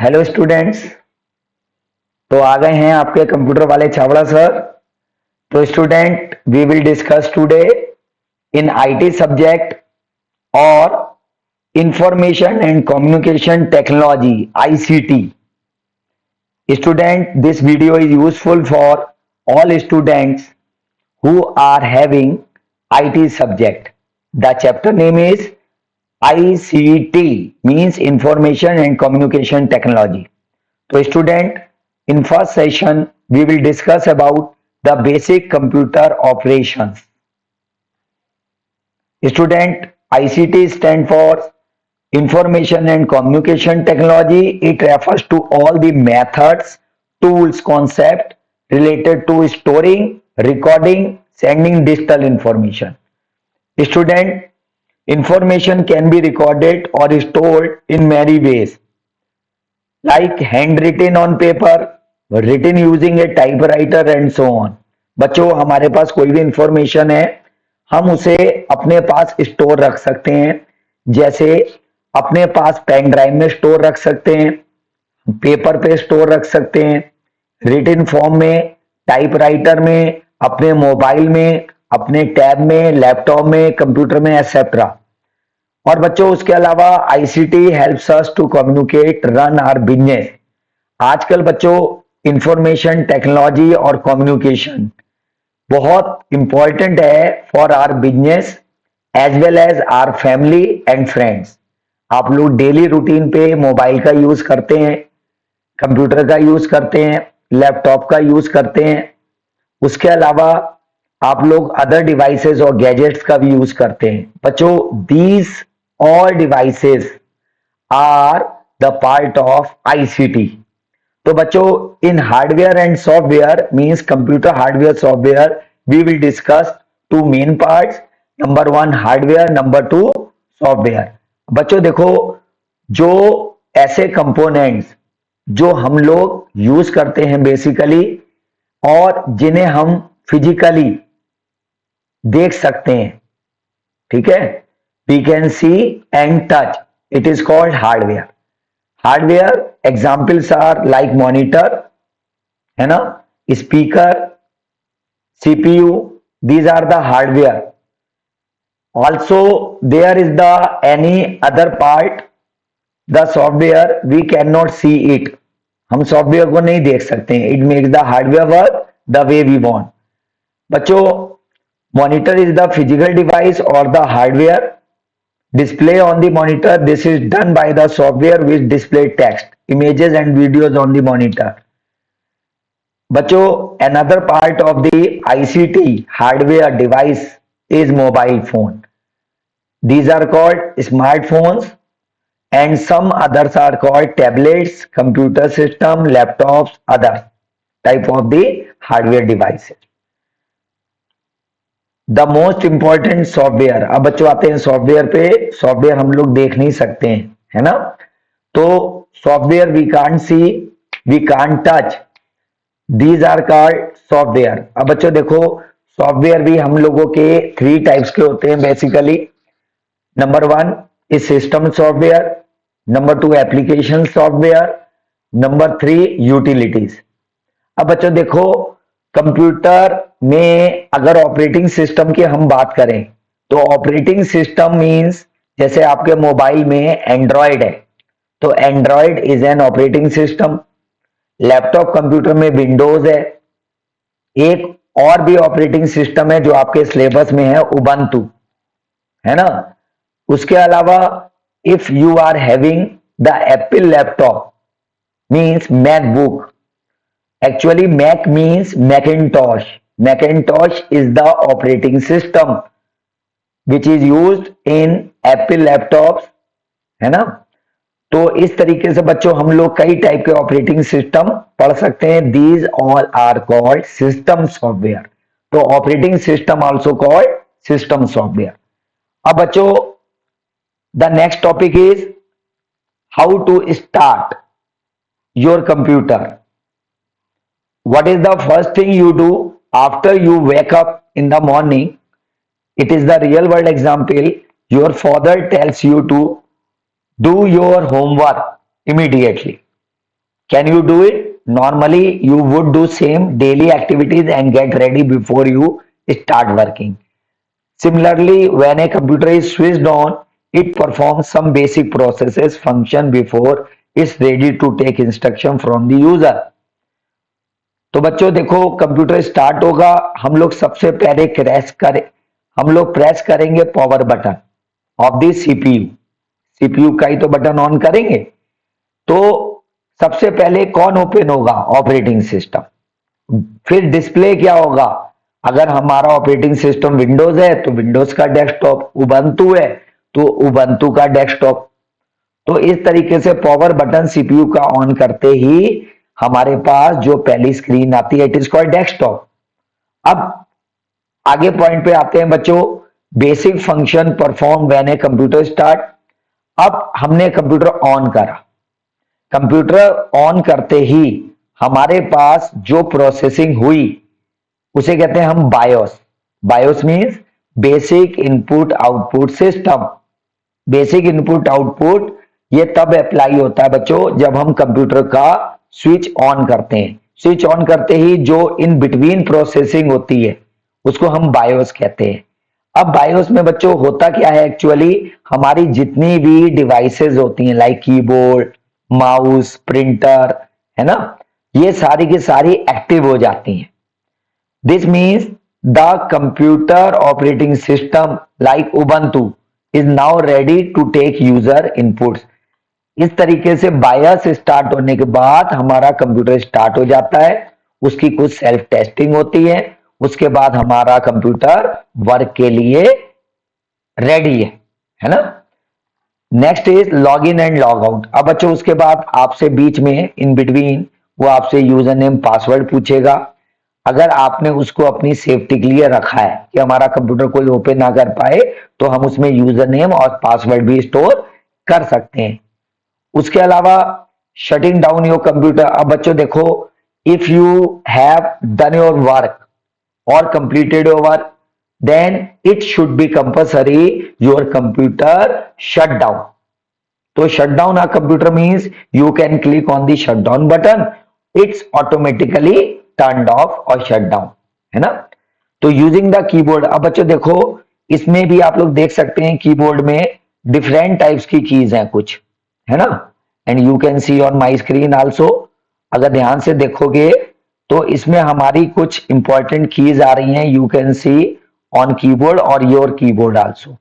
Hello students. तो आ गए हैं आपके कंप्यूटर वाले छावड़ा सर। तो student, we will discuss today in IT subject और information and communication technology ICT. Student, this video is useful for all students who are having IT subject. The chapter name is ICT, means Information and Communication Technology. So student, in first session we will discuss about the basic computer operations. Student, ICT stand for Information and Communication Technology. It refers to all the methods, tools, concept related to storing, recording, sending digital information. Student, information can be recorded or stored in many ways, like handwritten on paper, written using a typewriter and so on. बच्चों, हमारे पास कोई भी information है, हम उसे अपने पास store रख सकते हैं। जैसे अपने पास पेन ड्राइव में स्टोर रख सकते हैं, पेपर पे स्टोर रख सकते हैं, रिटन फॉर्म में, टाइपराइटर में, अपने मोबाइल में, अपने टैब में, लैपटॉप में, कंप्यूटर में, एक्सेट्रा। और बच्चों, उसके अलावा ICT helps us to communicate, run our business. आजकल बच्चों, इंफॉर्मेशन टेक्नोलॉजी और कम्युनिकेशन बहुत इंपॉर्टेंट है for our business as well as our family and friends. आप लोग डेली रूटीन पे मोबाइल का यूज करते हैं, कंप्यूटर का यूज करते हैं, लैपटॉप का यूज करते हैं। उसके अलावा आप लोग अदर डिवाइसेस और गैजेट्स का भी यूज करते हैं। बच्चों, these all devices are the part of ICT. तो बच्चों, in hardware and software means computer hardware software we will discuss two main parts. Number 1 hardware, number 2 software. बच्चों देखो, जो ऐसे कंपोनेंट्स जो हम लोग यूज करते हैं बेसिकली और जिन्हें हम फिजिकली देख सकते हैं, ठीक है, we can see and touch, it is called hardware. Hardware examples are like monitor, है ना, speaker, CPU, these are the hardware. Also there is the any other part, the software we cannot see it, हम software को नहीं देख सकते हैं। It makes the hardware work the way we want. बच्चों, monitor is the physical device और the hardware display on the monitor. This is done by the software which display text, images and videos on the monitor. बच्चों, another part of the ICT hardware device is mobile phone. These are called smartphones and some others are called tablets, computer system, laptops, other type of the hardware devices. The most important software, अब बच्चों आते हैं software पे। Software हम लोग देख नहीं सकते हैं, है ना, तो software we can't see, we can't touch, these are called software. अब बच्चों देखो, सॉफ्टवेयर भी हम लोगों के 3 टाइप्स के होते हैं basically. Number 1 is system software, number 2 application software, number 3 utilities. अब बच्चों देखो, कंप्यूटर में अगर ऑपरेटिंग सिस्टम की हम बात करें तो ऑपरेटिंग सिस्टम मींस जैसे आपके मोबाइल में एंड्रॉयड है तो Android is an operating system. Laptop computer में विंडोज है। एक और भी ऑपरेटिंग सिस्टम है जो आपके सिलेबस में है, उबंटू, है ना। उसके अलावा if you are having the Apple laptop means MacBook, actually Mac means Macintosh. Macintosh is the operating system which is used in Apple laptops, है ना। तो इस तरीके से बच्चों हम लोग कई टाइप के ऑपरेटिंग सिस्टम पढ़ सकते हैं। These all are called system software. तो operating system also called system software. अब बच्चों, the next topic is how to start your computer. What is the first thing you do after you wake up in the morning? It is the real world example. Your father tells you to do your homework immediately. Can you do it? Normally you would do same daily activities and get ready before you start working. Similarly, when a computer is switched on, it performs some basic processes function before it's ready to take instruction from the user. तो बच्चों देखो, computer start होगा, हम लोग सबसे पहले हम लोग प्रेस करेंगे power button of the CPU. CPU का ही तो बटन ऑन करेंगे। तो सबसे पहले कौन ओपन होगा? Operating system. फिर डिस्प्ले क्या होगा? अगर हमारा ऑपरेटिंग सिस्टम विंडोज है तो विंडोज का डेस्कटॉप, उबंटू है तो उबंटू का डेस्कटॉप। तो इस तरीके से पावर बटन सीपीयू का ऑन करते ही हमारे पास जो पहली स्क्रीन आती है, इट इज कॉल्ड डेस्कटॉप। अब आगे पॉइंट पे आते हैं बच्चों, basic function perform when a computer start. अब हमने कंप्यूटर ऑन करा, कंप्यूटर ऑन करते ही हमारे पास जो प्रोसेसिंग हुई उसे कहते हैं हम BIOS. BIOS means basic input output system. Basic input output ये तब अप्लाई होता है बच्चों जब हम कंप्यूटर का स्विच ऑन करते हैं। स्विच ऑन करते ही जो इन बिटवीन प्रोसेसिंग होती है उसको हम बायोस कहते हैं। अब बायोस में बच्चों होता क्या है? एक्चुअली हमारी जितनी भी डिवाइसेस होती हैं लाइक कीबोर्ड, माउस, प्रिंटर, है ना, ये सारी की सारी एक्टिव हो जाती हैं। This means the computer operating system like Ubuntu is now ready to take user inputs. इस तरीके से बायस स्टार्ट होने के बाद हमारा कंप्यूटर स्टार्ट हो जाता है, उसकी कुछ सेल्फ टेस्टिंग होती है, उसके बाद हमारा कंप्यूटर वर्क के लिए रेडी है ना। Next is log in and log out. अब बच्चों उसके बाद आपसे बीच में इन बिटवीन वो आपसे यूजर नेम पासवर्ड पूछेगा। अगर आपने उसको अपनी सेफ्टी के लिए रखा है कि हमारा कंप्यूटर कोई ओपन ना कर पाए, तो हम उसमें यूजर नेम और पासवर्ड भी स्टोर कर सकते हैं। उसके अलावा शटिंग डाउन योर कंप्यूटर। अब बच्चों देखो, if you have done your work और completed your work, then it should be compulsory your computer shut down. तो shut down a computer means you can click on the shutdown button, it's automatically turned off or shut down, है ना। तो using the keyboard। अब बच्चों देखो, इसमें भी आप लोग देख सकते हैं कीबोर्ड में डिफरेंट टाइप्स की कीज हैं कुछ, है ना, and you can see on my screen also. अगर ध्यान से देखोगे तो इसमें हमारी कुछ इंपॉर्टेंट कीज आ रही हैं, you can see on keyboard और योर कीबोर्ड आल्सो।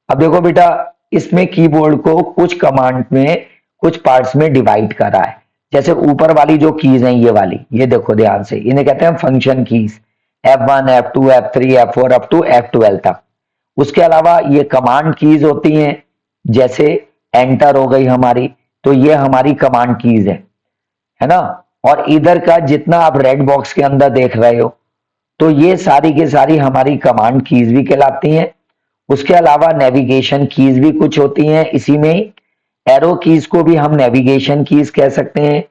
अब देखो बेटा, इसमें कीबोर्ड को कुछ कमांड में कुछ पार्ट्स में डिवाइड करा है। जैसे ऊपर वाली जो कीज हैं ये वाली, ये देखो ध्यान से, इन्हें कहते हैं function keys, F1, F2, F3, F4 up to F12 तक। उसके अलावा ये कमांड कीज होती हैं, जैसे एंटर हो गई हमारी, तो ये हमारी कमांड कीज है ना। और इधर का जितना आप रेड बॉक्स के अंदर देख रहे हो, तो ये सारी की सारी हमारी कमांड कीज भी कहलाती हैं। उसके अलावा नेविगेशन कीज भी कुछ होती हैं इसी में। एरो कीज को भी हम नेविगेशन कीज कह सकते हैं।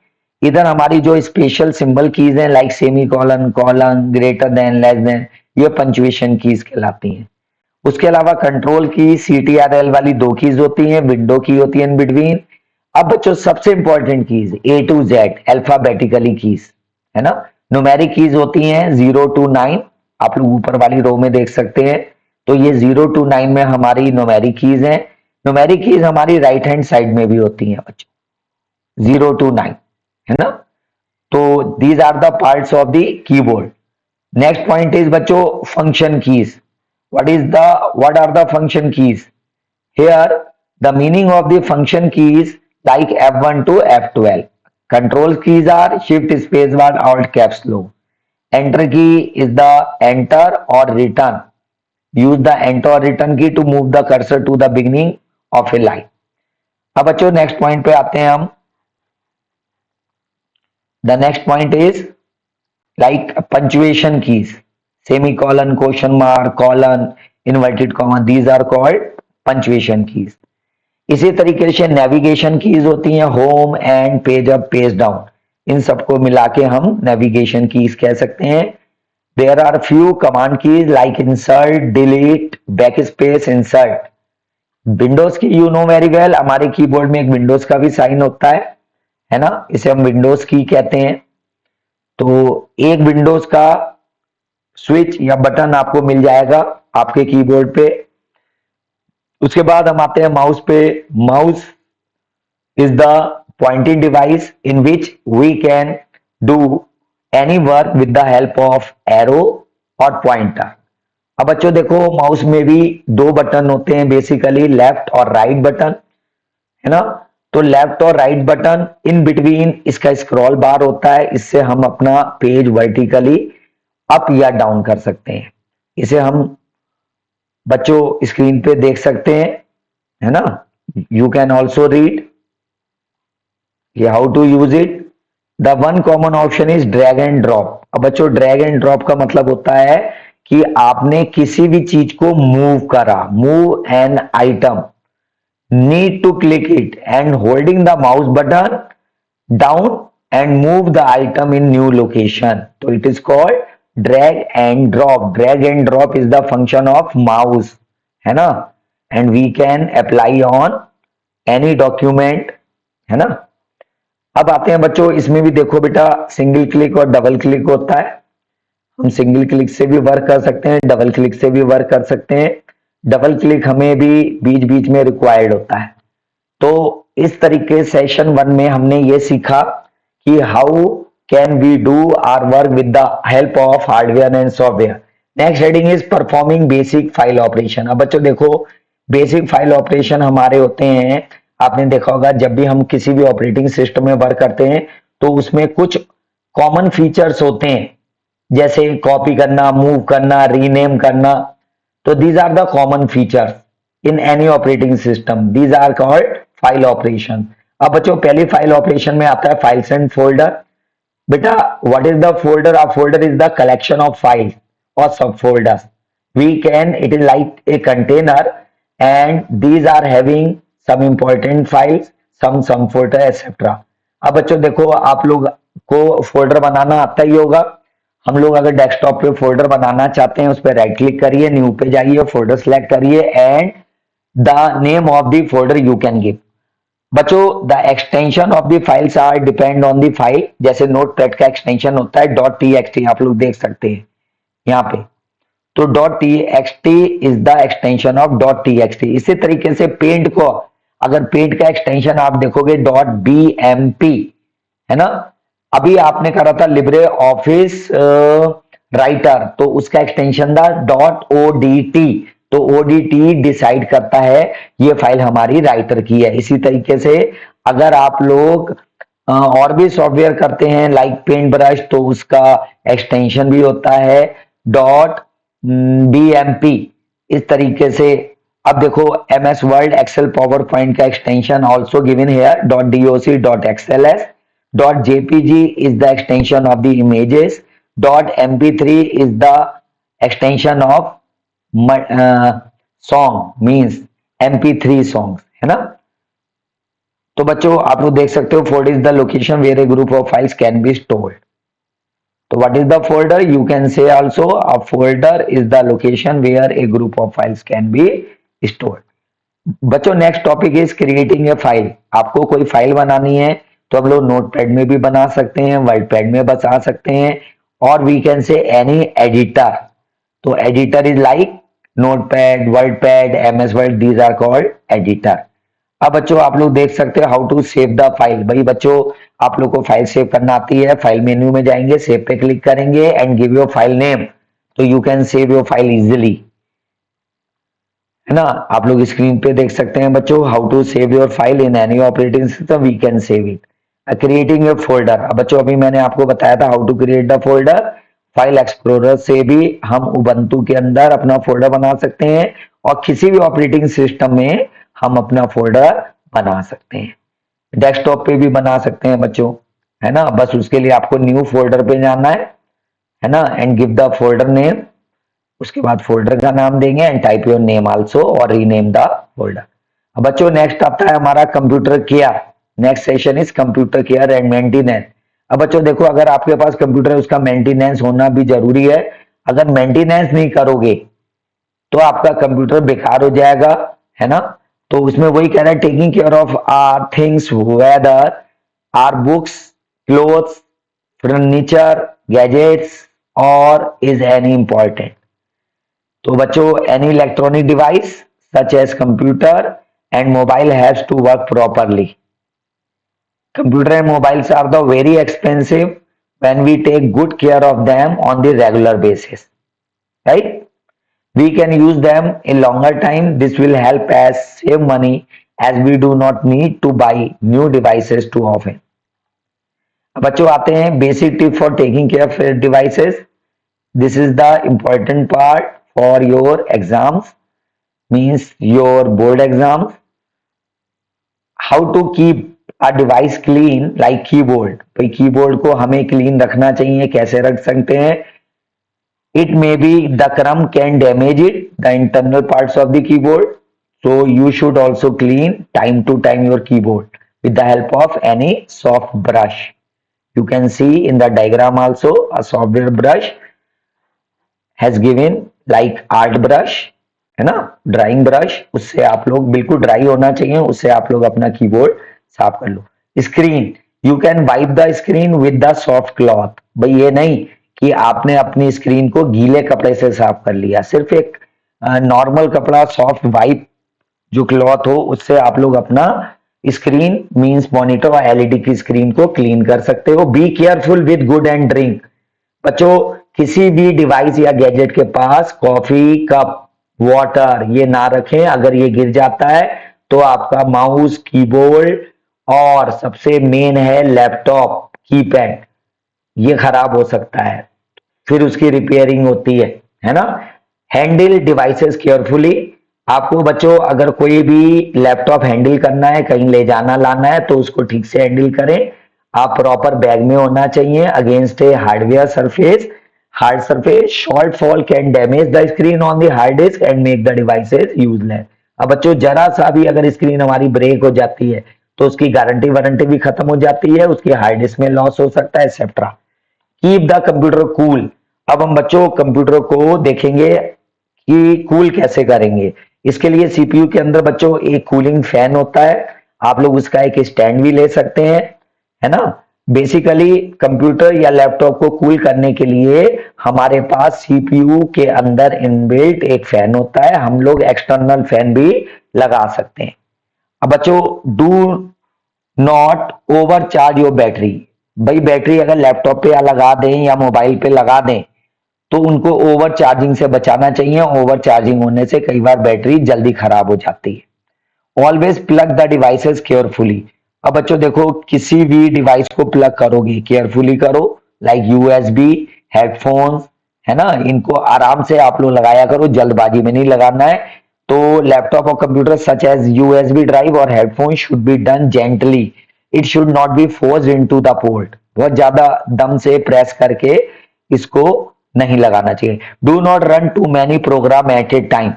इधर हमारी जो स्पेशल सिंबल कीज हैं like semi colon, colon, greater than, less than, ये पंक्चुएशन कीज कहलाती हैं। उसके अलावा कंट्रोल की CTRL वाली 2 कीज होती हैं, विंडो की होती है इन बिटवीन। अब बच्चों सबसे important keys A to Z alphabetically keys, है ना। न्यूमेरिक कीज होती हैं 0 to 9, आप लोग ऊपर वाली रो में देख सकते हैं। तो ये 0 to 9 में हमारी न्यूमेरिक कीज हैं। न्यूमेरिक कीज हमारी राइट हैंड साइड में भी होती हैं बच्चों, 0 to 9, है ना। तो these are the parts of the keyboard. Next point is बच्चों function keys. what are the function keys? Here the meaning of the function keys like F1 to F12. Control keys are shift, space bar, alt, caps lock. Enter key is the enter or return. Use the enter or return key to move the cursor to the beginning of a line. अब बच्चों next point पे आते हैं हम। The next point is like punctuation keys. Semicolon, question mark, colon, inverted comma, these are called punctuation keys. इसी तरीके से navigation keys होती हैं, home and page up, page down, इन सबको मिला के हम नेविगेशन कीज कह सकते हैं। There are few command keys like insert, delete, back space, insert. Windows key you know very well, हमारे कीबोर्ड में एक विंडोज का भी साइन होता है है ना, इसे हम विंडोज की कहते हैं। तो एक विंडोज का स्विच या बटन आपको मिल जाएगा आपके कीबोर्ड पे। उसके बाद हम आते हैं माउस पे। Mouse is the pointing device in which we can do any work with the help of arrow और pointer। अब बच्चों देखो, माउस में भी दो बटन होते हैं बेसिकली, लेफ्ट और राइट बटन, है ना। तो लेफ्ट और राइट बटन, इन बिटवीन इसका स्क्रॉल बार होता है, इससे हम अपना पेज वर्टिकली अप या डाउन कर सकते हैं। इसे हम बच्चों स्क्रीन पे देख सकते हैं, है ना। You can also read how to use it. The one common option is drag and drop. अब बच्चों ड्रैग एंड ड्रॉप का मतलब होता है कि आपने किसी भी चीज को मूव करा, move an item, need to click it and holding the mouse button down and move the item in new location, तो it is called drag and drop. Drag and drop is the function of mouse, है ना। And we can apply on any document, है ना। अब आते हैं बच्चों, इसमें भी देखो बेटा, सिंगल क्लिक और डबल क्लिक होता है। हम सिंगल क्लिक से भी वर्क कर सकते हैं, डबल क्लिक से भी वर्क कर सकते हैं। डबल क्लिक हमें भी बीच बीच में रिक्वायर्ड होता है। तो इस तरीके सेशन 1 में हमने ये सीखा कि how can we do our work with the help of hardware and software. Next heading is performing basic file operation. अब बच्चों देखो, बेसिक फाइल ऑपरेशन हमारे होते हैं, आपने देखा होगा जब भी हम किसी भी ऑपरेटिंग सिस्टम में वर्क करते हैं तो उसमें कुछ कॉमन फीचर्स होते हैं, जैसे कॉपी करना, मूव करना, रीनेम करना। तो these are the common features in any operating system, these are called file operation. अब बच्चों पहली फाइल ऑपरेशन में आता है फाइल्स एंड फोल्डर। बेटा what is the folder? A folder is the collection of files और sub folders. We can, it is like a container and these are having some important files, some folder etc। अब बच्चों देखो, आप लोग को folder बनाना आता ही होगा। हम लोग अगर डेस्कटॉप पे फोल्डर बनाना चाहते हैं, उस पर राइट क्लिक करिए, न्यू पे जाइए, फोल्डर सेलेक्ट करिए and the name of the folder you can give. बच्चों the extension of the files are depend on the file. जैसे नोटपैड का एक्सटेंशन होता है .txt, आप लोग देख सकते हैं यहाँ पे। तो .txt is the extension of .txt। इसी तरीके से पेंट को, अगर पेंट का एक्सटेंशन आप देखोगे .bmp, है ना। अभी आपने करा था लिब्रे ऑफिस राइटर, तो उसका एक्सटेंशन था .odt। तो odt डिसाइड करता है ये फाइल हमारी राइटर की है। इसी तरीके से अगर आप लोग और भी सॉफ्टवेयर करते हैं लाइक पेंट ब्रश, तो उसका एक्सटेंशन भी होता है .bmp। इस तरीके से अब देखो, MS word, excel, power point का extension also given here .doc, .xls, .jpg is the extension of the images, .mp3 is the extension of song, means mp3 songs, है ना। तो बच्चों आप लोग देख सकते हो, folder is the location where a group of files can be stored. तो what is the folder? You can say also a folder is the location where a group of files can be stored। बच्चों next topic is creating a file. आपको कोई file बनानी है तो हम लोग notepad में भी बना सकते हैं, वर्डपैड में बना सकते हैं, और we can say any editor. तो editor is like notepad, wordpad, MS word, these are called editor. अब बच्चों आप लोग देख सकते हो how to save the file. भाई बच्चों आप लोग को फाइल सेव करना आती है, फाइल मेन्यू में जाएंगे, सेव पे क्लिक करेंगे and give your file name, तो you can save your file easily, है ना। आप लोग स्क्रीन पे देख सकते हैं बच्चों, how to save your file in any operating system, we can save it. Creating a folder. अब बच्चों अभी मैंने आपको बताया था how to create the folder. File explorer से भी हम उबंटू के अंदर अपना फोल्डर बना सकते हैं, और किसी भी ऑपरेटिंग सिस्टम में हम अपना फोल्डर बना सकते हैं। डेस्कटॉप पे भी बना सकते हैं बच्चों, है ना। बस उसके लिए आपको न्यू फोल्डर पे जाना है ना, and give the folder name. उसके बाद फोल्डर का नाम देंगे and type your name also और रीनेम द फोल्डर। अब बच्चों नेक्स्ट आता है हमारा computer care. Next session is computer care and maintenance. अब बच्चों देखो, अगर आपके पास कंप्यूटर है उसका मेंटेनेंस होना भी जरूरी है। अगर मेंटेनेंस नहीं करोगे तो आपका कंप्यूटर बेकार हो जाएगा, है ना। तो उसमें वही कह रहा है, taking care of things whether are books, clothes, furniture, gadgets और इज एनी इंपॉर्टेंट? तो बच्चों any electronic device such as computer and mobile has to work properly. Computer and mobiles are the very expensive when we take good care of them on the regular basis, right? We can use them a longer time. This will help us save money as we do not need to buy new devices too often. अब बच्चों आते हैं basic tip for taking care of devices. This is the important part for your exams, means your board exams. How to keep a device clean like keyboard. भाई keyboard को हमें clean रखना चाहिए. कैसे रख सकते हैं? It may be the crumb can damage it, the internal parts of the keyboard. So you should also clean time to time your keyboard with the help of any soft brush. You can see in the diagram also a software brush has given like art brush, है ना, drawing brush. उससे आप लोग बिल्कुल dry होना चाहिए, उससे आप लोग अपना कीबोर्ड साफ कर लो. Screen, you can wipe the screen with the soft cloth. भाई ये नहीं कि आपने अपनी स्क्रीन को गीले कपड़े से साफ कर लिया, सिर्फ एक नॉर्मल कपड़ा सॉफ्ट वाइप जो क्लॉथ हो उससे आप लोग अपना स्क्रीन मींस मॉनिटर और एलईडी की स्क्रीन को क्लीन कर सकते हो. Be careful with good and drink. बच्चों किसी भी डिवाइस या गैजेट के पास कॉफी कप, वाटर ये ना रखें. अगर ये गिर जाता है तो आपका माउस, कीबोर्ड और सबसे मेन है लैपटॉप कीपैड, ये खराब हो सकता है. फिर उसकी रिपेयरिंग होती है ना. Handle devices carefully. आपको बच्चों अगर कोई भी लैपटॉप हैंडल करना है, कहीं ले जाना लाना है, तो उसको ठीक से हैंडल करें. आप प्रॉपर बैग में होना चाहिए against A hardware surface. Hard surface short fall can damage the screen on the hard disk and make the devices useless. अब बच्चों जरा सा भी अगर स्क्रीन हमारी ब्रेक हो जाती है तो उसकी गारंटी वारंटी भी खत्म हो जाती है, उसकी हार्ड डिस्क में लॉस हो सकता है etcetera. Keep the computer cool. अब हम बच्चों कंप्यूटर को देखेंगे कि कूल कैसे करेंगे. इसके लिए सीपीयू के अंदर बच्चों एक कूलिंग फैन होता है. आप लोग उसका एक स्टैंड भी ले सकते हैं, है ना. बेसिकली कंप्यूटर या लैपटॉप को कूल करने के लिए हमारे पास सीपीयू के अंदर इनबिल्ट एक फैन होता है. हम लोग एक्सटर्नल फैन भी लगा सकते हैं. अब बच्चों do not overcharge your battery. भाई बैटरी अगर लैपटॉप पे या लगा दें या मोबाइल पे लगा दें तो उनको ओवर चार्जिंग से बचाना चाहिए. ओवर चार्जिंग होने से कई बार बैटरी जल्दी खराब हो जाती है. Always plug the devices carefully. अब बच्चों देखो किसी भी डिवाइस को प्लग करोगे केयरफुली करो, लाइक यूएसबी, हेडफोन्स, है ना, इनको आराम से आप लोग लगाया करो, जल्दबाजी में नहीं लगाना है. तो लैपटॉप और computer such as USB drive और headphone should be done gently. It should not be forced into the port. बहुत ज्यादा दम से प्रेस करके इसको नहीं लगाना चाहिए. Do not run too many program at a time.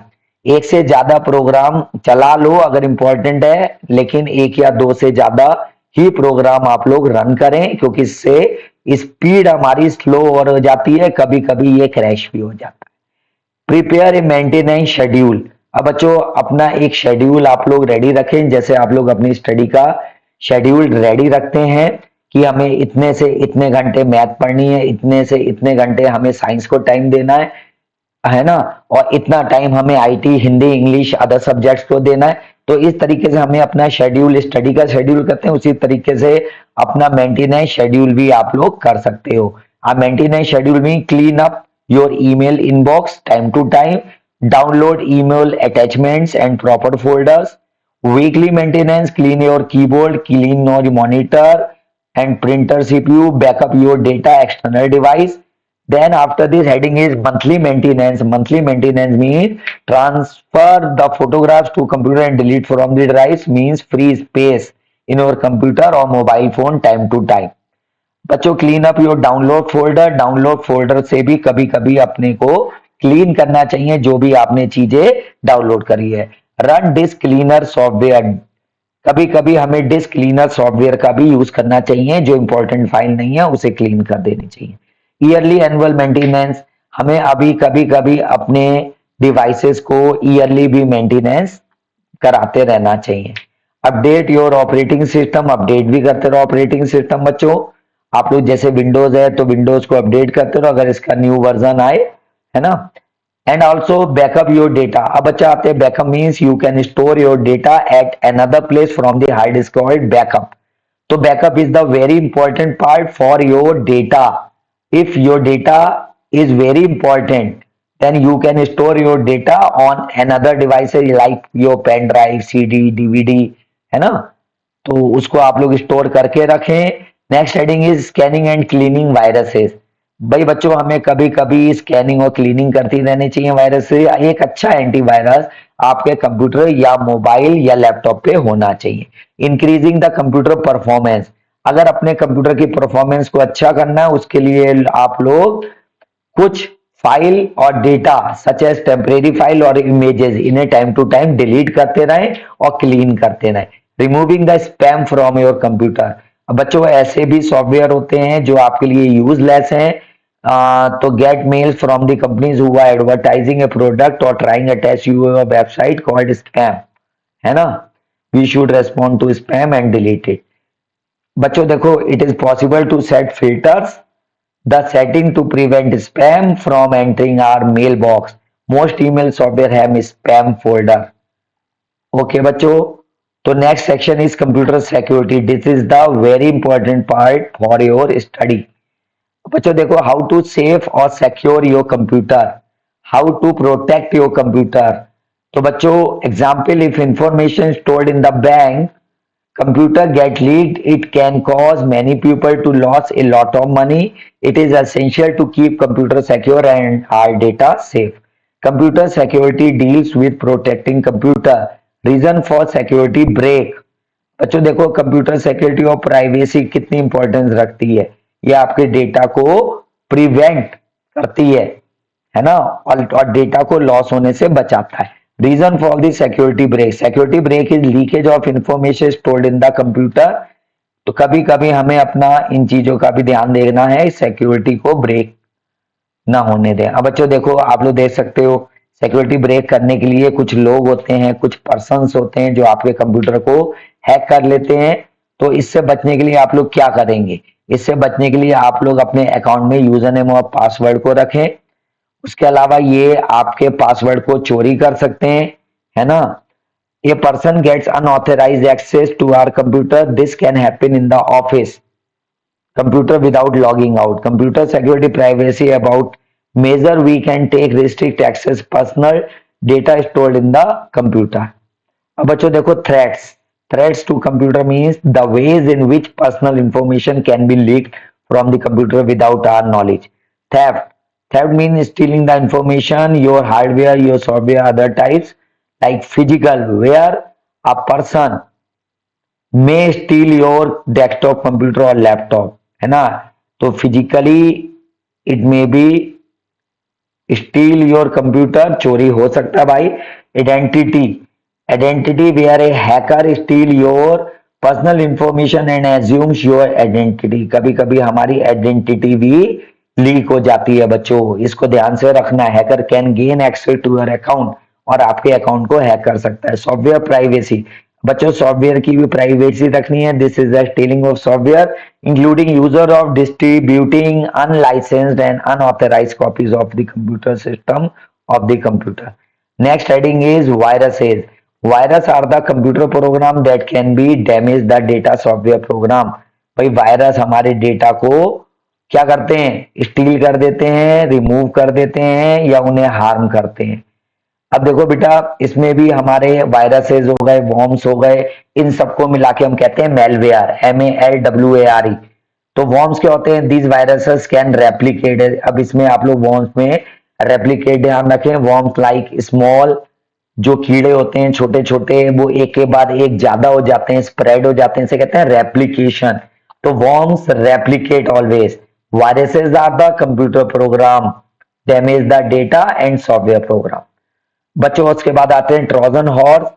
एक से ज्यादा प्रोग्राम चला लो अगर इंपॉर्टेंट है, लेकिन एक या दो से ज्यादा ही प्रोग्राम आप लोग रन करें, क्योंकि इससे स्पीड हमारी स्लो हो जाती है, कभी कभी ये क्रैश भी हो जाता है. Prepare a maintenance schedule. अब बच्चों अपना एक शेड्यूल आप लोग रेडी रखें. जैसे आप लोग अपनी स्टडी का शेड्यूल रेडी रखते हैं कि हमें इतने से इतने घंटे मैथ पढ़नी है, इतने से इतने घंटे हमें साइंस को टाइम देना है ना, और इतना टाइम हमें IT, Hindi, English, other subjects को देना है. तो इस तरीके से हमें अपना शेड्यूल, स्टडी का शेड्यूल करते हैं, उसी तरीके से अपना मेंटेनेंस शेड्यूल भी आप लोग कर सकते हो. आ मेंटेनेंस शेड्यूल में clean up your email inbox time to time, download email attachments and proper folders. Weekly maintenance, clean your keyboard, clean your monitor and printer CPU, backup your data external device. Then after this heading is monthly maintenance. Monthly maintenance means transfer the photographs to computer and delete from the device, means free space in your computer or mobile phone time to time. बच्चों clean up your download folder. Download folder से भी कभी कभी अपने को clean करना चाहिए जो भी आपने चीजें डाउनलोड करी है. Run disk cleaner software. कभी कभी हमें डिस्क क्लीनर सॉफ्टवेयर का भी यूज करना चाहिए, जो इंपॉर्टेंट फाइल नहीं है उसे क्लीन कर देनी चाहिए. Yearly annual maintenance. हमें अभी कभी कभी अपने डिवाइसेस को ईयरली भी मेंटेनेंस कराते रहना चाहिए. Update your operating system, update भी करते रहो ऑपरेटिंग सिस्टम बच्चों। आप लोग जैसे विंडोज है तो विंडोज को अपडेट करते रहो अगर इसका न्यू वर्जन आए, है ना। And also backup your data. अब बच्चा आते हैं backup means you can store your data at another place from the hard disk called backup. तो backup is the very important part for your data. If your data is very important then you can store your data on another devices like your pen drive, CD, DVD, है ना। तो उसको आप लोग store करके रखें। Next heading is scanning and cleaning viruses. भाई बच्चों हमें कभी कभी स्कैनिंग और क्लीनिंग करती रहनी चाहिए वायरस से। एक अच्छा एंटीवायरस आपके कंप्यूटर या मोबाइल या लैपटॉप पे होना चाहिए। Increasing the computer performance. अगर अपने कंप्यूटर की परफॉर्मेंस को अच्छा करना है उसके लिए आप लोग कुछ फाइल और data such as temporary file और इमेजेस इन्हें टाइम टू टाइम डिलीट करते रहें और क्लीन करते रहें। Removing the spam from your computer. अब बच्चों ऐसे भी सॉफ्टवेयर होते हैं जो आपके लिए यूजलेस हैं। तो get mail from the companies who are advertising a product और trying attach your website called spam, है ना। We should respond to spam and delete it. बच्चों देखो it is possible to set filters the setting to prevent spam from entering our mailbox. Most email software have spam folder. Okay बच्चों, तो next section is computer security. This is the very important part for your study. बच्चों देखो how to save or secure your computer, how to protect your computer. तो बच्चों example, if information stored in the bank computer get leaked, it can cause many people to lose a lot of money. It is essential to keep computer secure and our data safe. Computer security deals with protecting computer. Reason for security break. बच्चों देखो computer security और privacy कितनी importance रखती है। ये आपके data को prevent करती है ना, और डेटा को लॉस होने से बचाता है। Reason for the security break. Security break is leakage of information stored in the computer. तो कभी कभी हमें अपना इन चीजों का भी ध्यान देना है, सिक्योरिटी को ब्रेक ना होने दें। अब बच्चों देखो आप लोग देख सकते हो सिक्योरिटी ब्रेक करने के लिए कुछ लोग होते हैं, कुछ पर्सन्स होते हैं जो आपके कंप्यूटर को हैक कर लेते हैं। तो इससे बचने के लिए आप लोग क्या करेंगे? इससे बचने के लिए आप लोग अपने अकाउंट में यूजर नेम और पासवर्ड को रखें। उसके अलावा ये आपके पासवर्ड को चोरी कर सकते हैं, है ना। A person gets unauthorized access to our computer. This can happen in the office computer without logging out. Computer security privacy about measure we can take restrict access personal data stored in the computer. अब बच्चों देखो threats to computer means the ways in which personal information can be leaked from the computer without our knowledge. Theft means stealing the information, your hardware, your software, other types like physical, where a person may steal your desktop computer or laptop, है ना। तो physically it may be steal your computer, चोरी हो सकता है भाई। Identity where a hacker steal your personal information and assumes your identity. कभी कभी हमारी आइडेंटिटी भी लीक हो जाती है बच्चों, इसको ध्यान से रखना। Hacker can gain access to your account, और आपके अकाउंट को हैक कर सकता है। Software privacy. बच्चों सॉफ्टवेयर की भी प्राइवेसी रखनी है। This is the stealing of software including user of distributing unlicensed and unauthorised copies of the computer system of the computer. Next heading is viruses. Virus are the computer program that can be damage the data software program. भाई virus हमारे data को क्या करते हैं? Steel कर देते हैं, remove कर देते हैं या उन्हें हार्म करते हैं। अब देखो बेटा इसमें भी हमारे वायरसेस हो गए, वॉर्म्स हो गए, इन सबको मिला के हम कहते हैं मेलवेयर, MALWARE। तो वॉर्म्स क्या होते हैं? These viruses can replicate. अब इसमें आप लोग वॉर्म्स में रेप्लिकेट ध्यान रखें। वॉर्म्स लाइक स्मॉल, जो कीड़े होते हैं छोटे छोटे, वो एक के बाद एक ज्यादा हो जाते हैं, स्प्रेड हो जाते हैं, इसे कहते हैं रेप्लिकेशन। तो worms replicate always. Viruses are the computer program damage the data and software program. बच्चों उसके बाद आते हैं Trojan horse.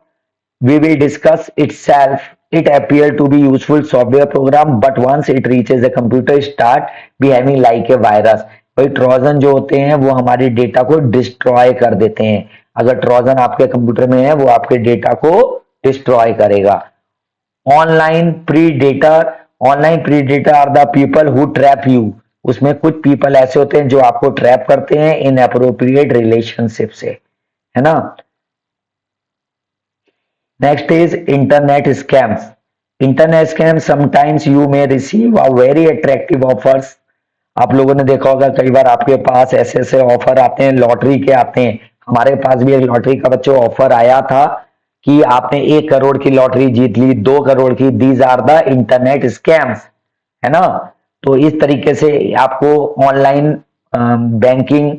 We will discuss itself. It appear to be useful software program but once it reaches a computer start behaving like a virus. भाई Trojan जो होते हैं वो हमारे डेटा को डिस्ट्रॉय कर देते हैं। अगर ट्रोजन आपके कंप्यूटर में है वो आपके डेटा को डिस्ट्रॉय करेगा। Online predator, online predator are the people who trap you, उसमें कुछ पीपल ऐसे होते हैं जो आपको ट्रैप करते हैं इन अप्रोप्रिएट रिलेशनशिप से, है ना। Next is internet scams. Internet scam, sometimes you may receive a very attractive offers. आप लोगों ने देखा होगा कई बार आपके पास ऐसे ऐसे ऑफर आते हैं, लॉटरी के आते हैं। हमारे पास भी एक लॉटरी का बच्चों ऑफर आया था कि आपने 1 करोड़ की लॉटरी जीत ली, 2 करोड़ की। These are the internet scams, है ना। तो इस तरीके से आपको ऑनलाइन बैंकिंग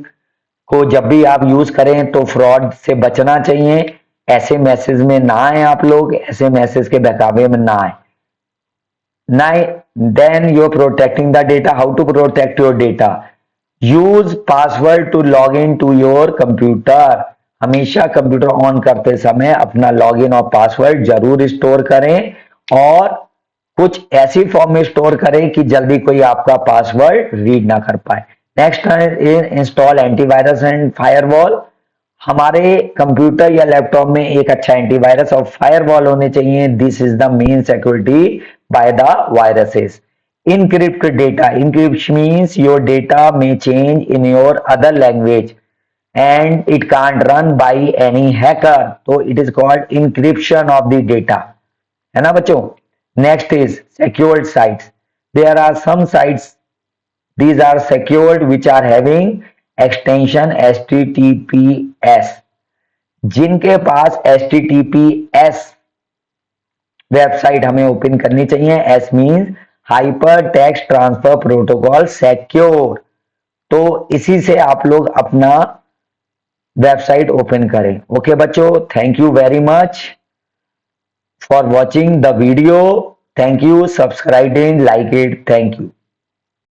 को जब भी आप यूज करें तो फ्रॉड से बचना चाहिए। ऐसे मैसेज में ना आए, आप लोग ऐसे मैसेज के बहकावे में ना आए। Then you're protecting the data. How to protect your data? Use password to log in to your computer. हमेशा कंप्यूटर ऑन करते समय अपना लॉगिन और पासवर्ड जरूर स्टोर करें, और कुछ ऐसी फॉर्म में स्टोर करें कि जल्दी कोई आपका पासवर्ड रीड ना कर पाए। Next install antivirus and firewall. हमारे कंप्यूटर या लैपटॉप में एक अच्छा एंटीवायरस और फायरवॉल होने चाहिए। This is the main security by the viruses. Encrypt data. Encrypt means your data may change in your other language and it can't run by any hacker. So it is called encryption of the data. है ना बच्चों। Next is secured sites. There are some sites, these are secured, which are having extension HTTPS. जिनके पास HTTPS website हमें open करनी चाहिए। S mean hyper text transfer protocol secure. तो इसी से आप लोग अपना वेबसाइट ओपन करें। ओके बच्चों, thank you very much for watching the video. Thank you, subscribe and like it. Thank you.